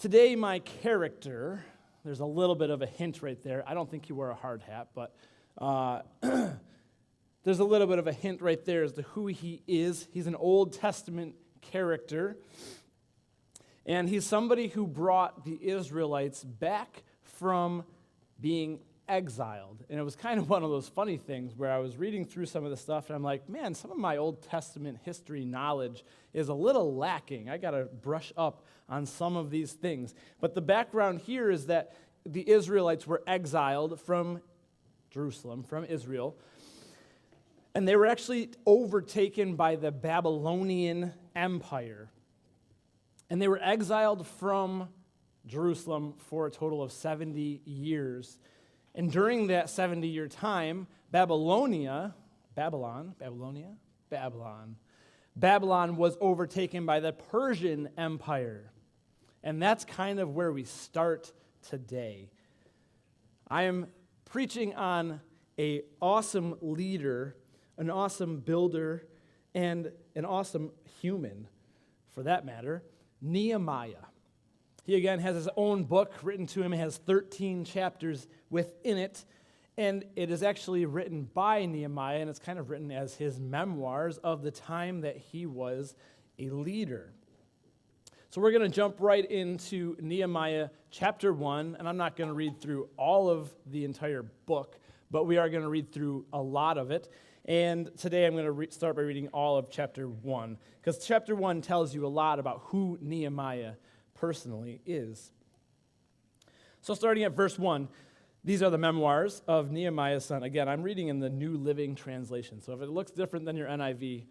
Today, my character, there's a little bit of a hint right there. I don't think he wore a hard hat, but there's a little bit of a hint right there as to who he is. He's an Old Testament character, and he's somebody who brought the Israelites back from being exiled. And it was kind of one of those funny things where I was reading through some of the stuff, and I'm like, man, some of my Old Testament history knowledge is a little lacking. I got to brush up on some of these things. But the background here is that the Israelites were exiled from Jerusalem, from Israel, and they were actually overtaken by the Babylonian Empire. And they were exiled from Jerusalem for a total of 70 years. And during that 70-year time, Babylon was overtaken by the Persian Empire. And that's kind of where we start today. I am preaching on an awesome leader, an awesome builder, and an awesome human, for that matter, Nehemiah. He, again, has his own book written to him. It has 13 chapters within it, and it is actually written by Nehemiah, and it's kind of written as his memoirs of the time that he was a leader. So we're going to jump right into Nehemiah chapter 1, and I'm not going to read through all of the entire book, but we are going to read through a lot of it. And today I'm going to start by reading all of chapter 1, because chapter 1 tells you a lot about who Nehemiah personally is. So starting at verse 1, these are the memoirs of Nehemiah's son. Again, I'm reading in the New Living Translation, so if it looks different than your NIV,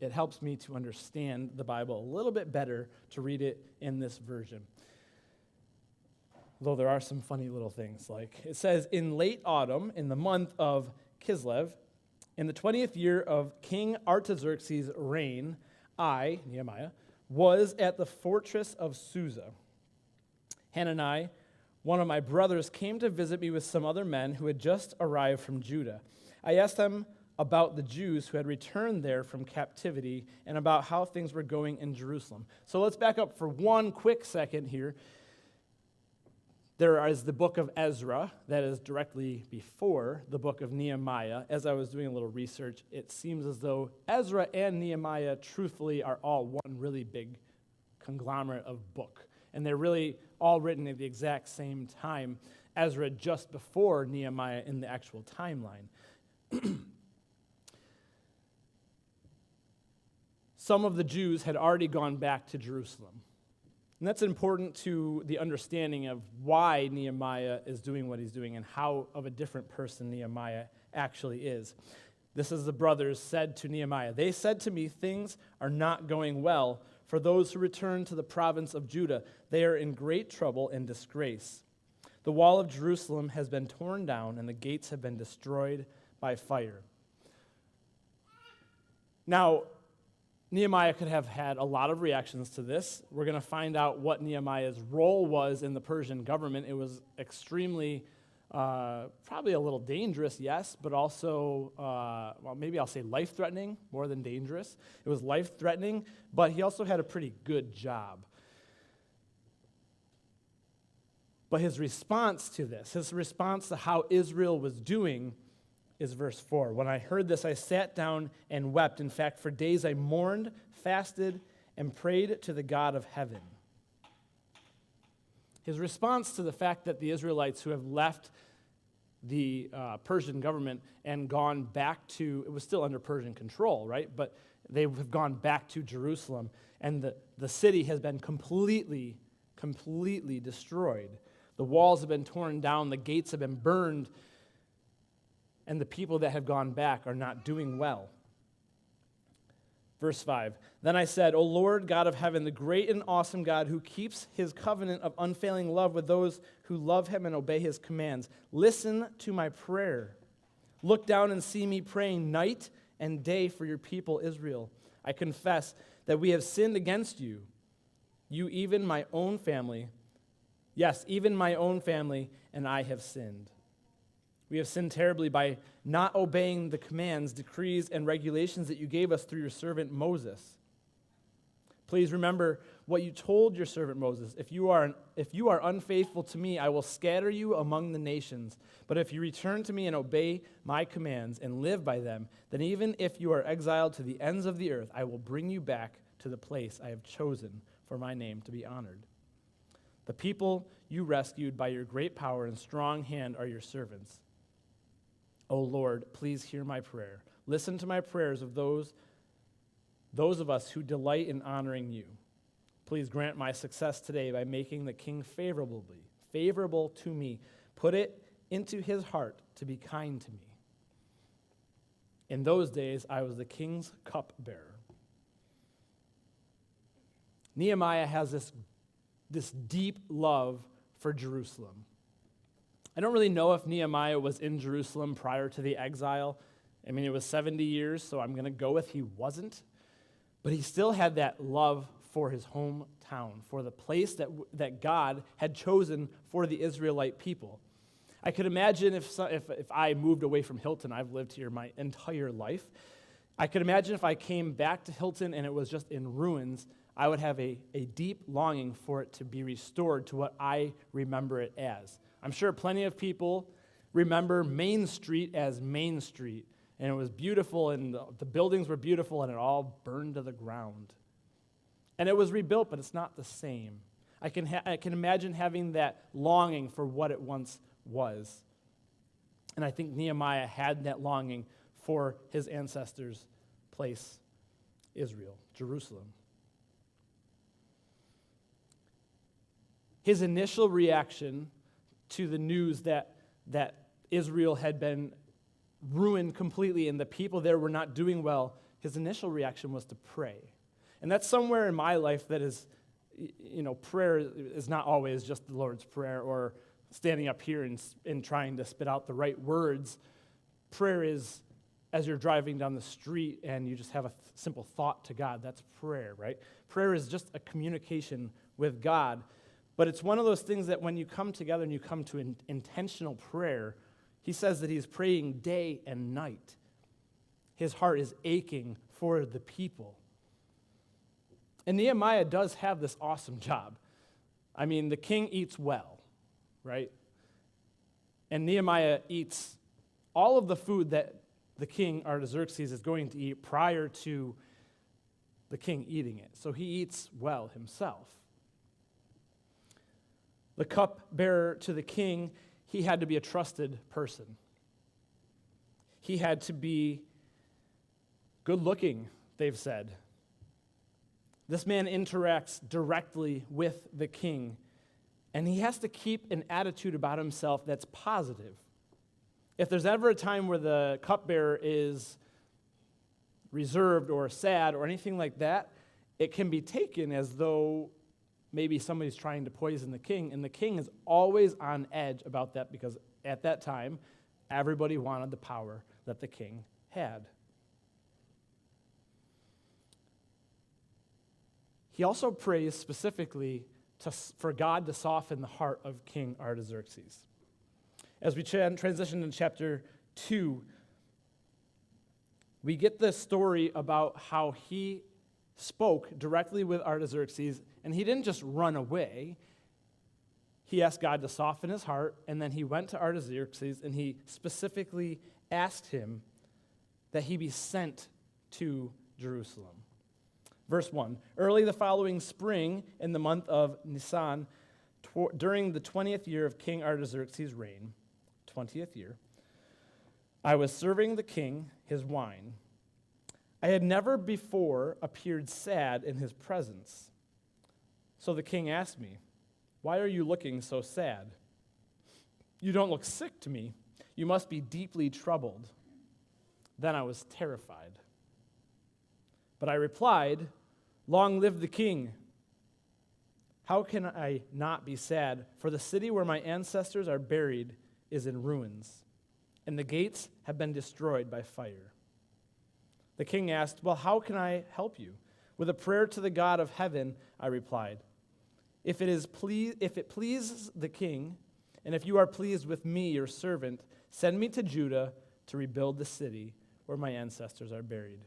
it helps me to understand the Bible a little bit better to read it in this version. Though there are some funny little things, like it says, in late autumn, in the month of Kislev, in the 20th year of King Artaxerxes' reign, I, Nehemiah, was at the fortress of Susa. Hanani, one of my brothers, came to visit me with some other men who had just arrived from Judah. I asked them about the Jews who had returned there from captivity and about how things were going in Jerusalem. So let's back up for one quick second here. There is the book of Ezra that is directly before the book of Nehemiah. As I was doing a little research, it seems as though Ezra and Nehemiah truthfully are all one really big conglomerate of book. And they're really all written at the exact same time. Ezra just before Nehemiah in the actual timeline. Some of the Jews had already gone back to Jerusalem. And that's important to the understanding of why Nehemiah is doing what he's doing and how of a different person Nehemiah actually is. This is the brothers said to Nehemiah, they said to me, things are not going well for those who return to the province of Judah. They are in great trouble and disgrace. The wall of Jerusalem has been torn down and the gates have been destroyed by fire. Now, Nehemiah could have had a lot of reactions to this. We're going to find out what Nehemiah's role was in the Persian government. It was extremely, probably a little dangerous, yes, but also, well, maybe I'll say life-threatening more than dangerous. It was life-threatening, but he also had a pretty good job. But his response to this, his response to how Israel was doing, is verse 4. When I heard this, I sat down and wept. In fact, for days I mourned, fasted, and prayed to the God of heaven. His response to the fact that the Israelites who have left the Persian government and gone back to, it was still under Persian control, right? But they have gone back to Jerusalem, and the city has been completely destroyed. The walls have been torn down, the gates have been burned, and the people that have gone back are not doing well. Verse 5, then I said, O Lord God of heaven, the great and awesome God who keeps his covenant of unfailing love with those who love him and obey his commands, listen to my prayer. Look down and see me praying night and day for your people Israel. I confess that we have sinned against you, even my own family. Yes, even my own family, and I have sinned. We have sinned terribly by not obeying the commands, decrees, and regulations that you gave us through your servant Moses. Please remember what you told your servant Moses. If you are unfaithful to me, I will scatter you among the nations. But if you return to me and obey my commands and live by them, then even if you are exiled to the ends of the earth, I will bring you back to the place I have chosen for my name to be honored. The people you rescued by your great power and strong hand are your servants. O Lord, please hear my prayer. Listen to my prayers of those of us who delight in honoring you. Please grant my success today by making the king favorable to me. Put it into his heart to be kind to me. In those days, I was the king's cupbearer. Nehemiah has this deep love for Jerusalem. I don't really know if Nehemiah was in Jerusalem prior to the exile. I mean, it was 70 years, so I'm going to go with he wasn't. But he still had that love for his hometown, for the place that God had chosen for the Israelite people. I could imagine if I moved away from Hilton, I've lived here my entire life. I could imagine if I came back to Hilton and it was just in ruins, I would have a deep longing for it to be restored to what I remember it as. I'm sure plenty of people remember Main Street as Main Street, and it was beautiful, and the buildings were beautiful, and it all burned to the ground. And it was rebuilt, but it's not the same. I can imagine having that longing for what it once was. And I think Nehemiah had that longing for his ancestors' place, Israel, Jerusalem. His initial reaction to the news that Israel had been ruined completely and the people there were not doing well, his initial reaction was to pray. And that's somewhere in my life that is, prayer is not always just the Lord's Prayer or standing up here and trying to spit out the right words. Prayer is as you're driving down the street and you just have a simple thought to God. That's prayer, right? Prayer is just a communication with God. But it's one of those things that when you come together and you come to intentional prayer, he says that he's praying day and night. His heart is aching for the people. And Nehemiah does have this awesome job. I mean, the king eats well, right? And Nehemiah eats all of the food that the king Artaxerxes is going to eat prior to the king eating it. So he eats well himself. The cupbearer to the king, he had to be a trusted person. He had to be good looking, they've said. This man interacts directly with the king, and he has to keep an attitude about himself that's positive. If there's ever a time where the cupbearer is reserved or sad or anything like that, it can be taken as though maybe somebody's trying to poison the king, and the king is always on edge about that because at that time, everybody wanted the power that the king had. He also prays specifically for God to soften the heart of King Artaxerxes. As we transition to chapter 2, we get the story about how he spoke directly with Artaxerxes, and he didn't just run away. He asked God to soften his heart, and then he went to Artaxerxes, and he specifically asked him that he be sent to Jerusalem. Verse 1, early the following spring, in the month of Nisan, during the 20th year of King Artaxerxes' reign, 20th year, I was serving the king his wine. I had never before appeared sad in his presence. So the king asked me, "Why are you looking so sad? You don't look sick to me. You must be deeply troubled." Then I was terrified. But I replied, "Long live the king. How can I not be sad? For the city where my ancestors are buried is in ruins, and the gates have been destroyed by fire." The king asked, "Well, how can I help you?" With a prayer to the God of heaven, I replied, If it pleases the king, and if you are pleased with me, your servant, send me to Judah to rebuild the city where my ancestors are buried."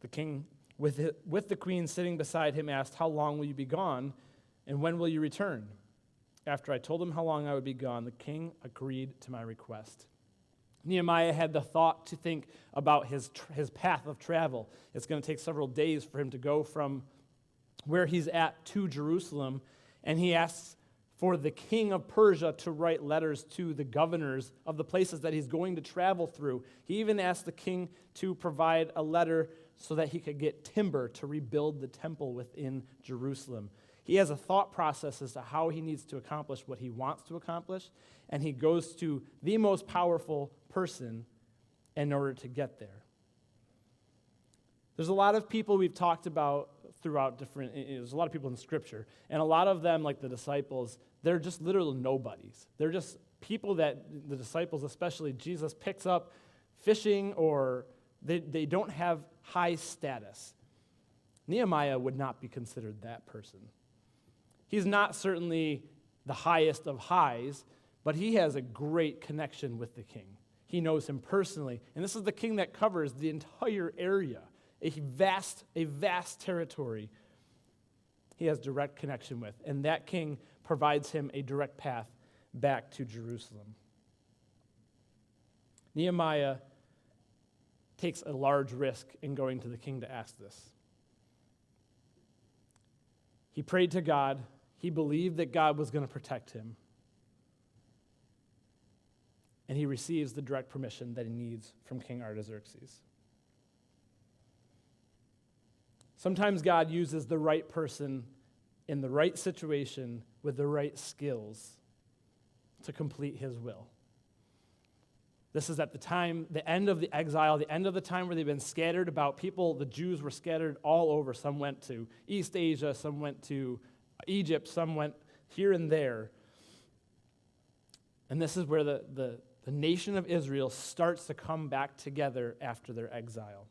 The king with the queen sitting beside him, asked, "How long will you be gone, and when will you return?" After I told him how long I would be gone, the king agreed to my request. Nehemiah had the thought to think about his path of travel. It's going to take several days for him to go from where he's at to Jerusalem, and he asks for the king of Persia to write letters to the governors of the places that he's going to travel through. He even asked the king to provide a letter so that he could get timber to rebuild the temple within Jerusalem. He has a thought process as to how he needs to accomplish what he wants to accomplish, and he goes to the most powerful person in order to get there. There's a lot of people we've talked about throughout there's a lot of people in Scripture, and a lot of them, like the disciples, they're just literal nobodies. They're just people that the disciples, especially Jesus, picks up fishing, or they don't have high status. Nehemiah would not be considered that person. He's not certainly the highest of highs, but he has a great connection with the king. He knows him personally, and this is the king that covers the entire area, a vast territory he has direct connection with, and that king provides him a direct path back to Jerusalem. Nehemiah takes a large risk in going to the king to ask this. He prayed to God. He believed that God was going to protect him. And he receives the direct permission that he needs from King Artaxerxes. Sometimes God uses the right person in the right situation with the right skills to complete his will. This is at the end of the exile, the end of the time where they've been scattered about. The Jews were scattered all over. Some went to East Asia, some went to Egypt, some went here and there. And this is where the nation of Israel starts to come back together after their exile.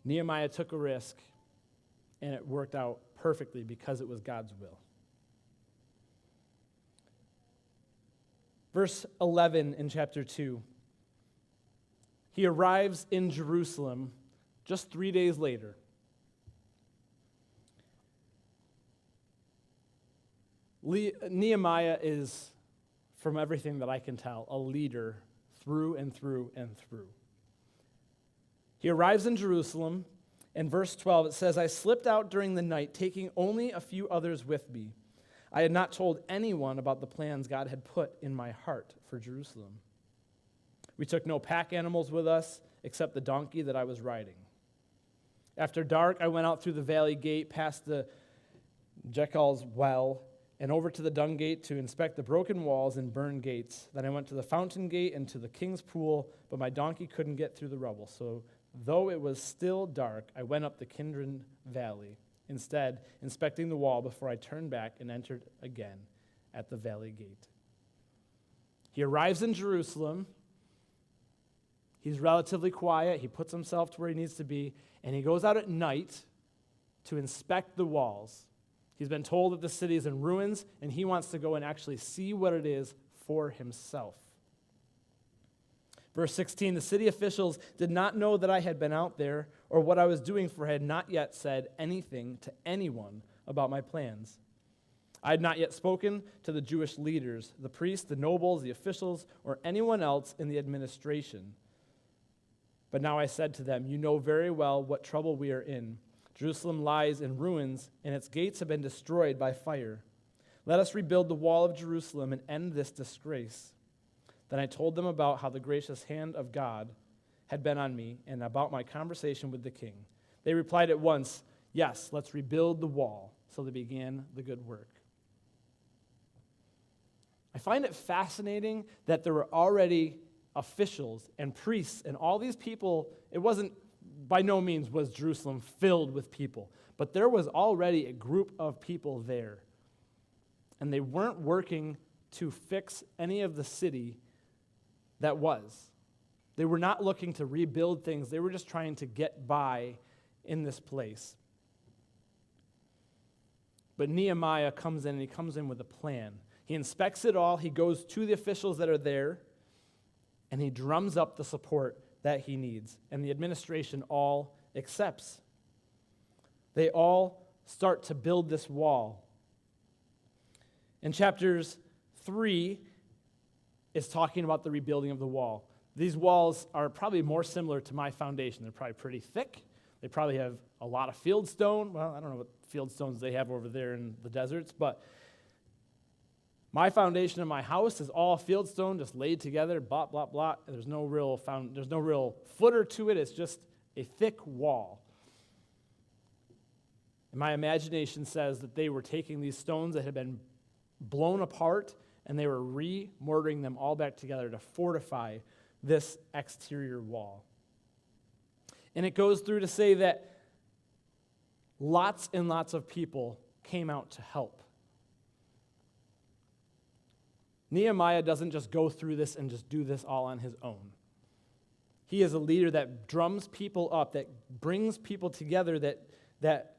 Nehemiah took a risk, and it worked out perfectly because it was God's will. Verse 11 in chapter 2. He arrives in Jerusalem just 3 days later. Nehemiah is, from everything that I can tell, a leader through and through and through. He arrives in Jerusalem. In verse 12, it says, "I slipped out during the night, taking only a few others with me. I had not told anyone about the plans God had put in my heart for Jerusalem. We took no pack animals with us except the donkey that I was riding. After dark, I went out through the valley gate, past the Jechal's well, and over to the dung gate to inspect the broken walls and burned gates. Then I went to the fountain gate and to the king's pool, but my donkey couldn't get through the rubble. So though it was still dark, I went up the Kidron Valley, instead inspecting the wall before I turned back and entered again at the valley gate." He arrives in Jerusalem. He's relatively quiet. He puts himself to where he needs to be, and he goes out at night to inspect the walls. He's been told that the city is in ruins, and he wants to go and actually see what it is for himself. Verse 16, "The city officials did not know that I had been out there or what I was doing, for I had not yet said anything to anyone about my plans. I had not yet spoken to the Jewish leaders, the priests, the nobles, the officials, or anyone else in the administration. But now I said to them, 'You know very well what trouble we are in. Jerusalem lies in ruins, and its gates have been destroyed by fire. Let us rebuild the wall of Jerusalem and end this disgrace.' Then I told them about how the gracious hand of God had been on me and about my conversation with the king. They replied at once, 'Yes, let's rebuild the wall.' So they began the good work." I find it fascinating that there were already officials and priests and all these people. It wasn't, by no means was Jerusalem filled with people, but there was already a group of people there. And they weren't working to fix any of the city that was. They were not looking to rebuild things. They were just trying to get by in this place. But Nehemiah comes in, and he comes in with a plan. He inspects it all. He goes to the officials that are there, and he drums up the support that he needs, and the administration all accepts. They all start to build this wall. In chapters 3 is talking about the rebuilding of the wall. These walls are probably more similar to my foundation. They're probably pretty thick. They probably have a lot of field stone. Well, I don't know what field stones they have over there in the deserts, but my foundation of my house is all field stone, just laid together, blah, blah, blah. There's no real footer to it. It's just a thick wall. And my imagination says that they were taking these stones that had been blown apart, and they were re-mortaring them all back together to fortify this exterior wall. And it goes through to say that lots and lots of people came out to help. Nehemiah doesn't just go through this and just do this all on his own. He is a leader that drums people up, that brings people together, that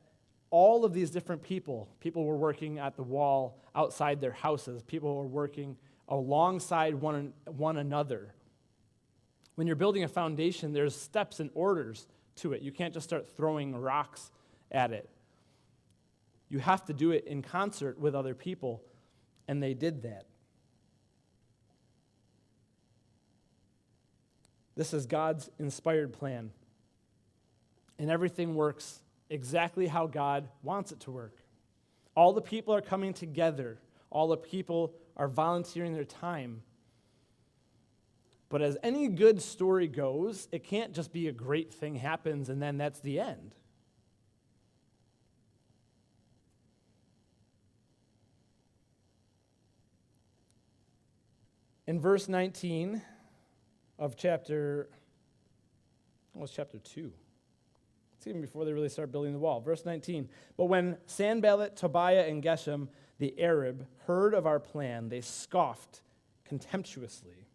all of these different people were working at the wall outside their houses. People were working alongside one another. When you're building a foundation, there's steps and orders to it. You can't just start throwing rocks at it. You have to do it in concert with other people, and they did that. This is God's inspired plan, and everything works exactly how God wants it to work. All the people are coming together. All the people are volunteering their time. But as any good story goes, it can't just be a great thing happens and then that's the end. In verse 19 of chapter 2. It's even before they really start building the wall. Verse 19, but when Sanballat, Tobiah, and Geshem, the Arab, heard of our plan, they scoffed contemptuously.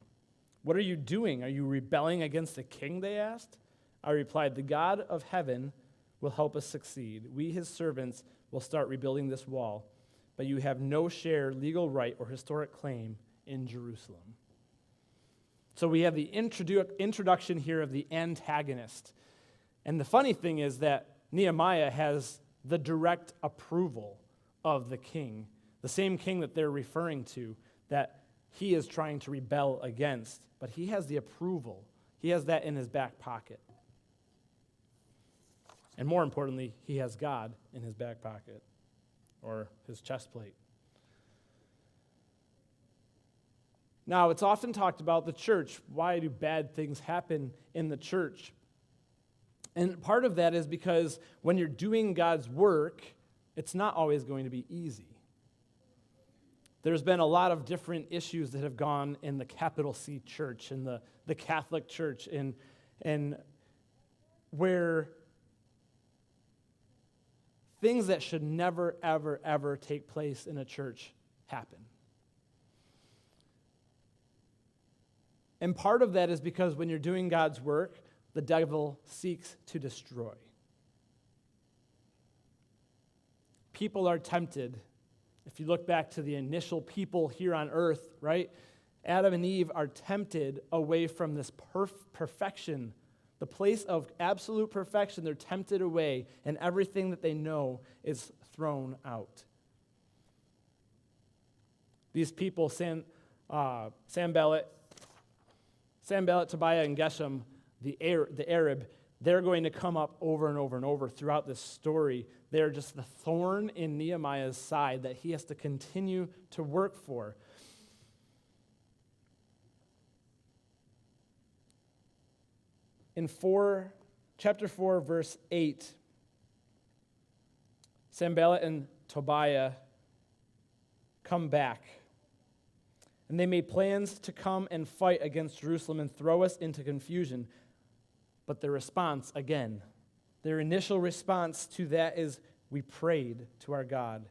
What are you doing? Are you rebelling against the king, they asked? I replied, the God of heaven will help us succeed. We, his servants, will start rebuilding this wall, but you have no share, legal right, or historic claim in Jerusalem. So we have the introduction here of the antagonist. And the funny thing is that Nehemiah has the direct approval of the king, the same king that they're referring to, that he is trying to rebel against. But he has the approval. He has that in his back pocket. And more importantly, he has God in his back pocket, or his chest plate. Now, it's often talked about the church. Why do bad things happen in the church? And part of that is because when you're doing God's work, it's not always going to be easy. There's been a lot of different issues that have gone in the capital C church and the Catholic church, and where things that should never, ever, ever take place in a church happen. And part of that is because when you're doing God's work, the devil seeks to destroy. People are tempted. If you look back to the initial people here on earth, right? Adam and Eve are tempted away from this perfection, the place of absolute perfection. They're tempted away, and everything that they know is thrown out. These people, Sanballat, Tobiah, and Geshem, the Arab, they're going to come up over and over and over throughout this story. They're just the thorn in Nehemiah's side that he has to continue to work for. In chapter 4, verse 8, Sanballat and Tobiah come back. And they made plans to come and fight against Jerusalem and throw us into confusion. But their response, again, their initial response to that is, we prayed to our God.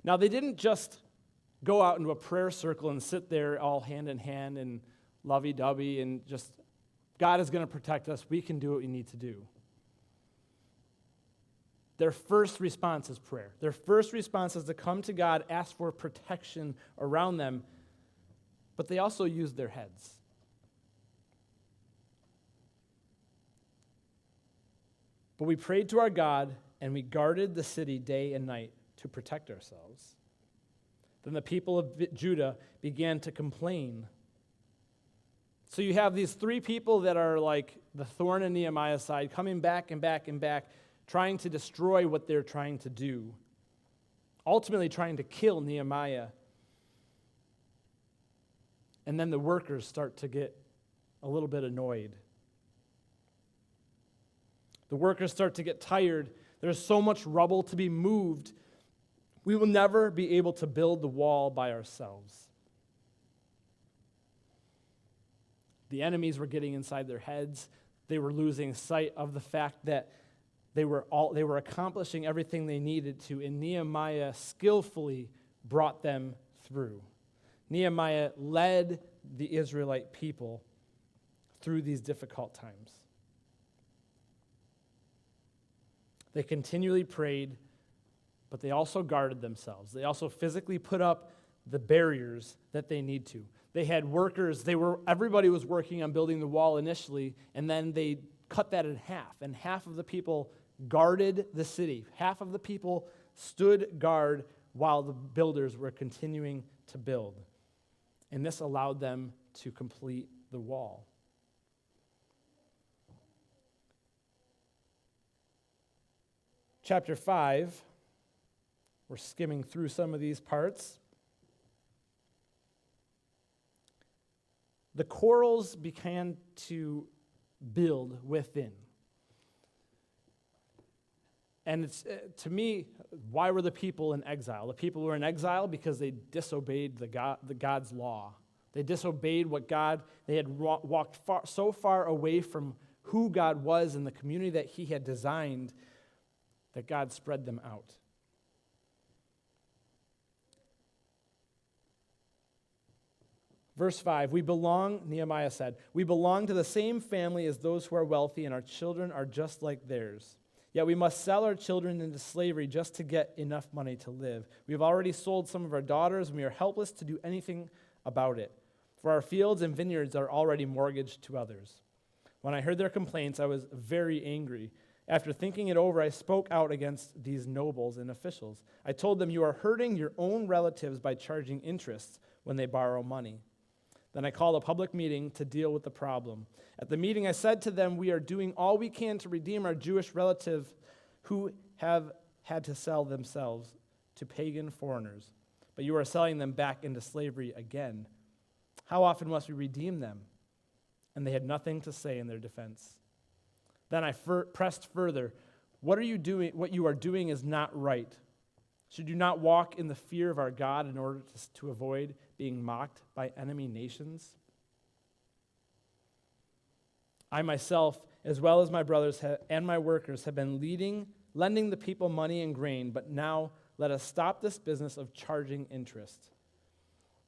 Now, they didn't just go out into a prayer circle and sit there all hand in hand and lovey-dovey and just, God is going to protect us. We can do what we need to do. Their first response is prayer. Their first response is to come to God, ask for protection around them, but they also used their heads. But we prayed to our God, and we guarded the city day and night to protect ourselves. Then the people of Judah began to complain. So you have these three people that are like the thorn in Nehemiah's side, coming back and back and back, trying to destroy what they're trying to do, ultimately trying to kill Nehemiah. And then the workers start to get a little bit annoyed. The workers start to get tired. There's so much rubble to be moved. We will never be able to build the wall by ourselves. The enemies were getting inside their heads. They were losing sight of the fact that they were accomplishing everything they needed to, and Nehemiah skillfully brought them through. Nehemiah led the Israelite people through these difficult times. They continually prayed, but they also guarded themselves. They also physically put up the barriers that they need to. They had workers. Everybody was working on building the wall initially, and then they cut that in half, and half of the people guarded the city. Half of the people stood guard while the builders were continuing to build. And this allowed them to complete the wall. Chapter 5, we're skimming through some of these parts. The quarrels began to build within. And it's, to me, why were the people in exile? The people were in exile because they disobeyed the God's law. They disobeyed what God, they had walked so far away from who God was and the community that he had designed that God spread them out. Verse 5, Nehemiah said, we belong to the same family as those who are wealthy, and our children are just like theirs. Yet we must sell our children into slavery just to get enough money to live. We have already sold some of our daughters, and we are helpless to do anything about it. For our fields and vineyards are already mortgaged to others. When I heard their complaints, I was very angry. After thinking it over, I spoke out against these nobles and officials. I told them, you are hurting your own relatives by charging interest when they borrow money. Then I called a public meeting to deal with the problem. At the meeting, I said to them, we are doing all we can to redeem our Jewish relatives who have had to sell themselves to pagan foreigners. But you are selling them back into slavery again. How often must we redeem them? And they had nothing to say in their defense. Then I pressed further. What you are doing is not right. Should you not walk in the fear of our God in order to avoid being mocked by enemy nations? I myself, as well as my brothers and my workers, have been lending the people money and grain, but now let us stop this business of charging interest.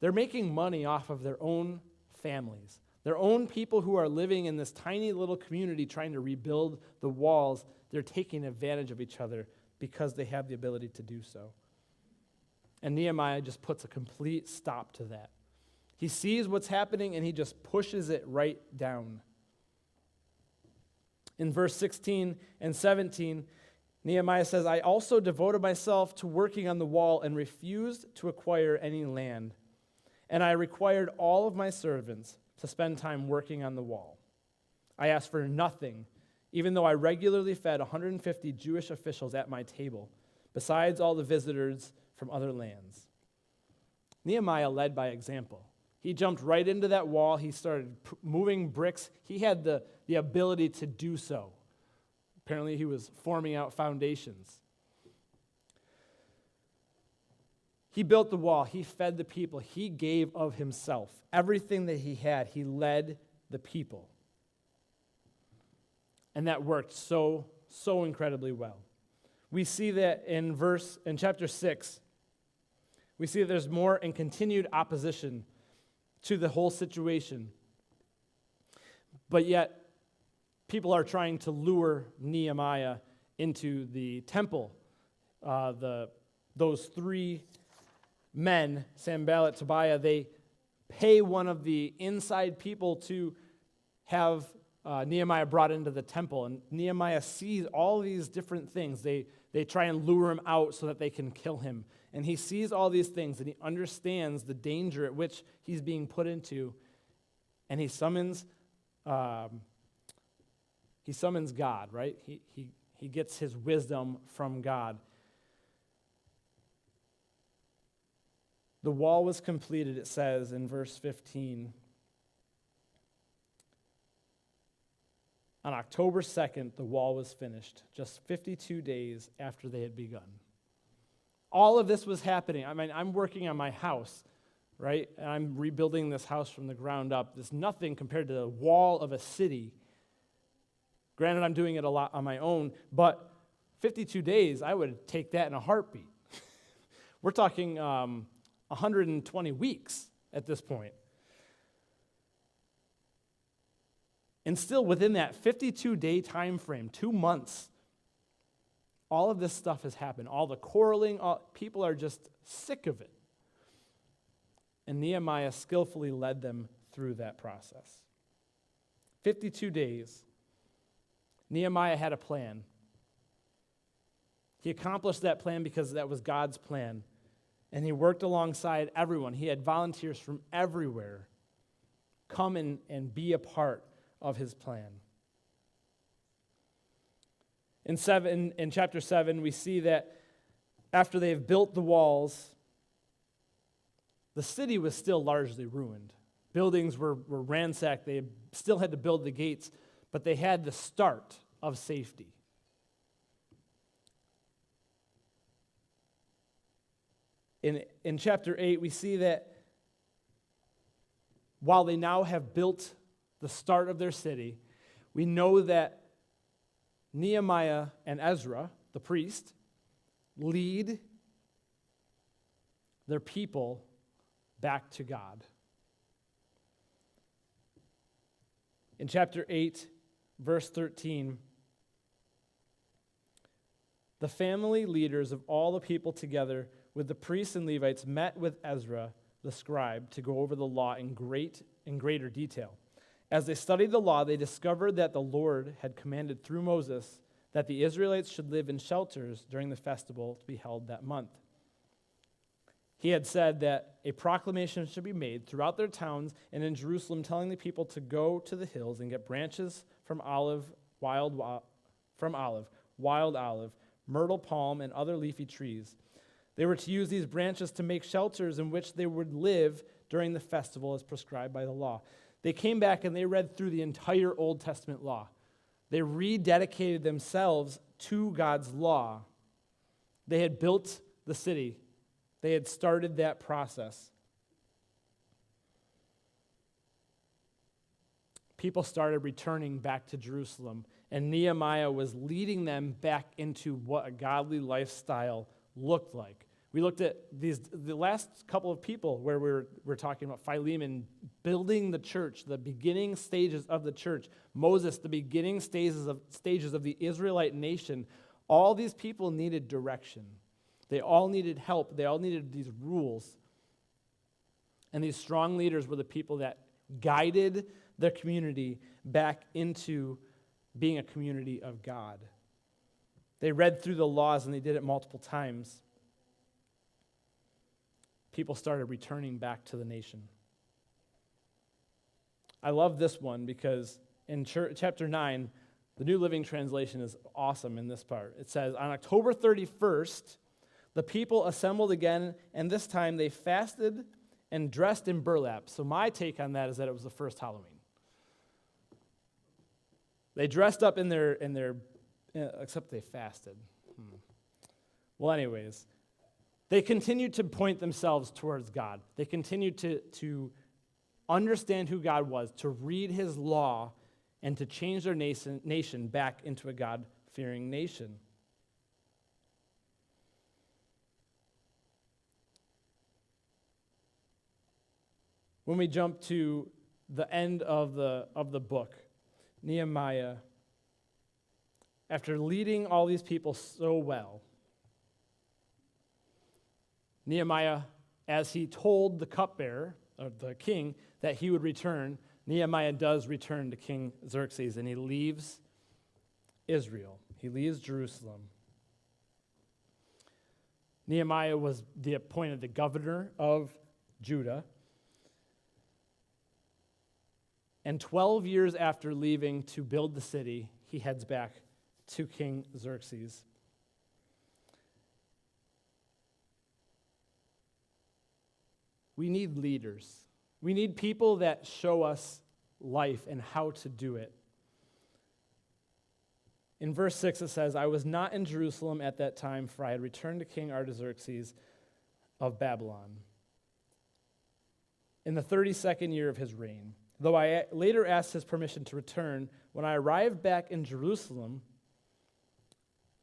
They're making money off of their own families, their own people who are living in this tiny little community trying to rebuild the walls. They're taking advantage of each other because they have the ability to do so. And Nehemiah just puts a complete stop to that. He sees what's happening and he just pushes it right down. In verse 16 and 17, Nehemiah says, I also devoted myself to working on the wall and refused to acquire any land. And I required all of my servants to spend time working on the wall. I asked for nothing, even though I regularly fed 150 Jewish officials at my table, besides all the visitors from other lands. Nehemiah led by example. He jumped right into that wall. He started moving bricks. He had the ability to do so. Apparently, he was forming out foundations. He built the wall. He fed the people. He gave of himself. Everything that he had, he led the people. And that worked so incredibly well. We see that in chapter 6, we see that there's more and continued opposition to the whole situation. But yet, people are trying to lure Nehemiah into the temple. Those three men, Sanballat, Tobiah, they pay one of the inside people to have Nehemiah brought into the temple. And Nehemiah sees all these different things. They try and lure him out so that they can kill him. And he sees all these things, and he understands the danger at which he's being put into. And he summons God, right? He gets his wisdom from God. The wall was completed, it says in verse 15. On October 2nd, the wall was finished, just 52 days after they had begun. All of this was happening. I mean, I'm working on my house, right? And I'm rebuilding this house from the ground up. There's nothing compared to the wall of a city. Granted, I'm doing it a lot on my own, but 52 days, I would take that in a heartbeat. We're talking 120 weeks at this point. And still within that 52-day time frame, 2 months, all of this stuff has happened. All the quarreling, people are just sick of it. And Nehemiah skillfully led them through that process. 52 days. Nehemiah had a plan. He accomplished that plan because that was God's plan. And he worked alongside everyone. He had volunteers from everywhere come and be a part of his plan. In chapter 7, we see that after they've built the walls, the city was still largely ruined. Buildings were ransacked. They still had to build the gates, but they had the start of safety. In chapter 8, we see that while they now have built the start of their city, we know that Nehemiah and Ezra, the priest, lead their people back to God. In chapter 8, verse 13, the family leaders of all the people together with the priests and Levites met with Ezra, the scribe, to go over the law in greater detail. As they studied the law, they discovered that the Lord had commanded through Moses that the Israelites should live in shelters during the festival to be held that month. He had said that a proclamation should be made throughout their towns and in Jerusalem, telling the people to go to the hills and get branches from wild olive, myrtle, palm, and other leafy trees. They were to use these branches to make shelters in which they would live during the festival as prescribed by the law. They came back and they read through the entire Old Testament law. They rededicated themselves to God's law. They had built the city. They had started that process. People started returning back to Jerusalem, and Nehemiah was leading them back into what a godly lifestyle looked like. We looked at the last couple of people where we're talking about Philemon building the church, the beginning stages of the church. Moses, the beginning stages of the Israelite nation. All these people needed direction. They all needed help. They all needed these rules. And these strong leaders were the people that guided their community back into being a community of God. They read through the laws, and they did it multiple times. People started returning back to the nation. I love this one because in chapter 9, the New Living Translation is awesome in this part. It says, on October 31st, the people assembled again, and this time they fasted and dressed in burlap. So my take on that is that it was the first Halloween. They dressed up in their except they fasted. Well, anyways, they continued to point themselves towards God. They continued to understand who God was, to read his law, and to change their nation back into a God-fearing nation. When we jump to the end of the book, Nehemiah, after leading all these people so well, Nehemiah, as he told the cupbearer of the king that he would return, Nehemiah does return to King Xerxes, and he leaves Israel. He leaves Jerusalem. Nehemiah was appointed the governor of Judah. And 12 years after leaving to build the city, he heads back to King Xerxes. We need leaders. We need people that show us life and how to do it. In verse 6 it says, I was not in Jerusalem at that time, for I had returned to King Artaxerxes of Babylon in the 32nd year of his reign. Though I later asked his permission to return, when I arrived back in Jerusalem,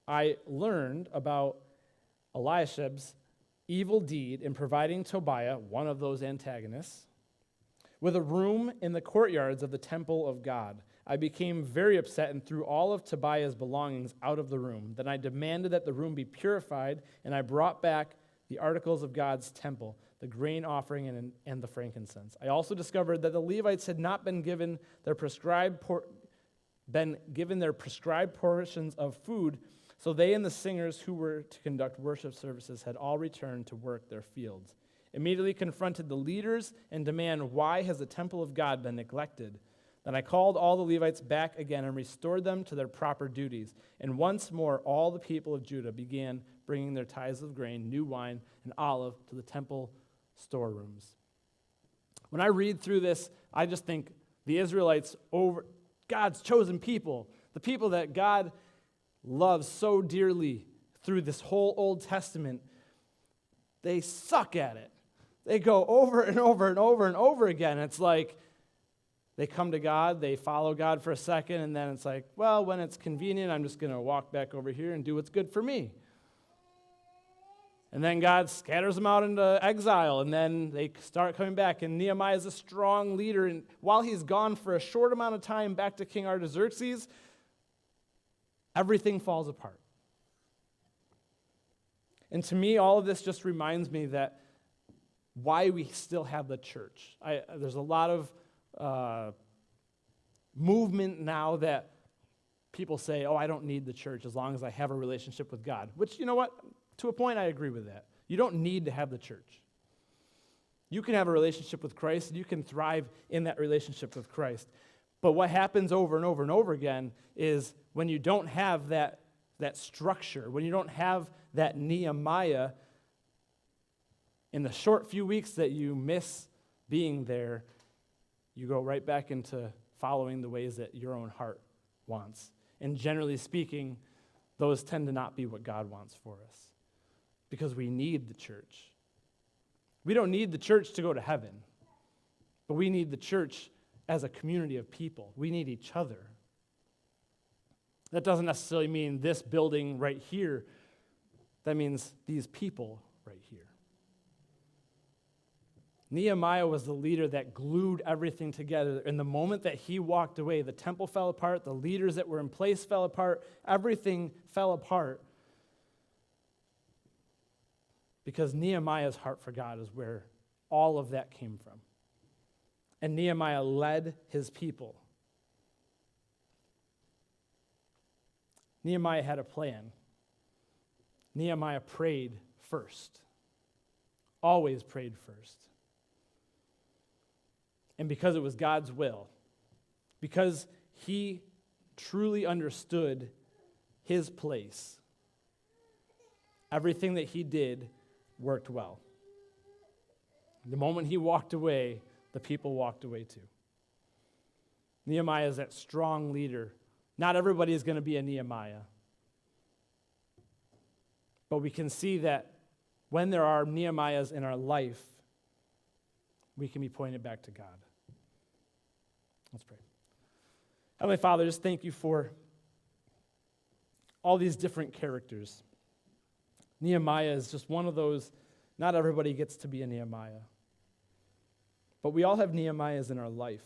I learned about Eliashib's evil deed in providing Tobiah, one of those antagonists, with a room in the courtyards of the temple of God. I became very upset and threw all of Tobiah's belongings out of the room. Then I demanded that the room be purified, and I brought back the articles of God's temple, the grain offering and the frankincense. I also discovered that the Levites had not been given their prescribed portions of food, so they and the singers who were to conduct worship services had all returned to work their fields. Immediately confronted the leaders and demanded, why has the temple of God been neglected? Then I called all the Levites back again and restored them to their proper duties. And once more all the people of Judah began bringing their tithes of grain, new wine, and olive to the temple storerooms. When I read through this, I just think the Israelites, God's chosen people, the people that God loves so dearly through this whole Old Testament, they suck at it. They go over and over and over and over again. It's like they come to God, they follow God for a second, and then it's like, well, when it's convenient, I'm just going to walk back over here and do what's good for me. And then God scatters them out into exile, and then they start coming back. And Nehemiah is a strong leader, and while he's gone for a short amount of time back to King Artaxerxes, everything falls apart. And to me, all of this just reminds me that why we still have the church. There's a lot of movement now that people say, oh, I don't need the church as long as I have a relationship with God. Which, you know what? To a point, I agree with that. You don't need to have the church. You can have a relationship with Christ, and you can thrive in that relationship with Christ. But what happens over and over and over again is when you don't have that structure, when you don't have that Nehemiah, in the short few weeks that you miss being there, you go right back into following the ways that your own heart wants. And generally speaking, those tend to not be what God wants for us, because we need the church. We don't need the church to go to heaven, but we need the church as a community of people. We need each other. That doesn't necessarily mean this building right here. That means these people right here. Nehemiah was the leader that glued everything together. And the moment that he walked away, the temple fell apart, the leaders that were in place fell apart, everything fell apart. Because Nehemiah's heart for God is where all of that came from. And Nehemiah led his people. Nehemiah had a plan. Nehemiah prayed first. Always prayed first. And because it was God's will, because he truly understood his place, everything that he did worked well. The moment he walked away, the people walked away too. Nehemiah is that strong leader. Not everybody is going to be a Nehemiah. But we can see that when there are Nehemiahs in our life, we can be pointed back to God. Let's pray. Heavenly Father, just thank you for all these different characters. Nehemiah is just one of those. Not everybody gets to be a Nehemiah. But we all have Nehemiahs in our life.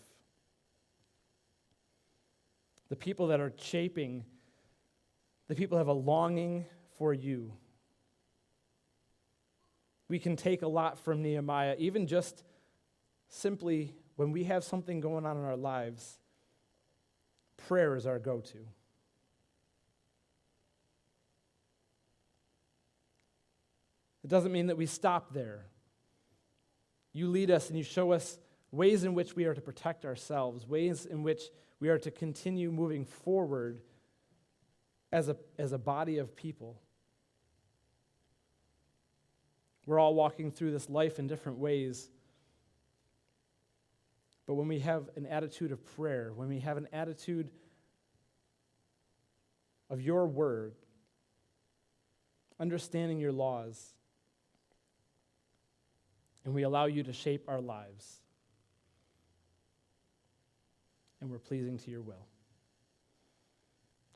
The people that are shaping, the people have a longing for you. We can take a lot from Nehemiah, even just simply when we have something going on in our lives, prayer is our go-to. It doesn't mean that we stop there. You lead us and you show us ways in which we are to protect ourselves, ways in which we are to continue moving forward as a body of people. We're all walking through this life in different ways. But when we have an attitude of prayer, when we have an attitude of your word, understanding your laws, and we allow you to shape our lives, and we're pleasing to your will.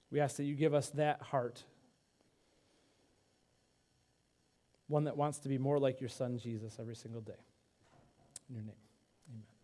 We ask that you give us that heart, one that wants to be more like your Son, Jesus, every single day. In your name.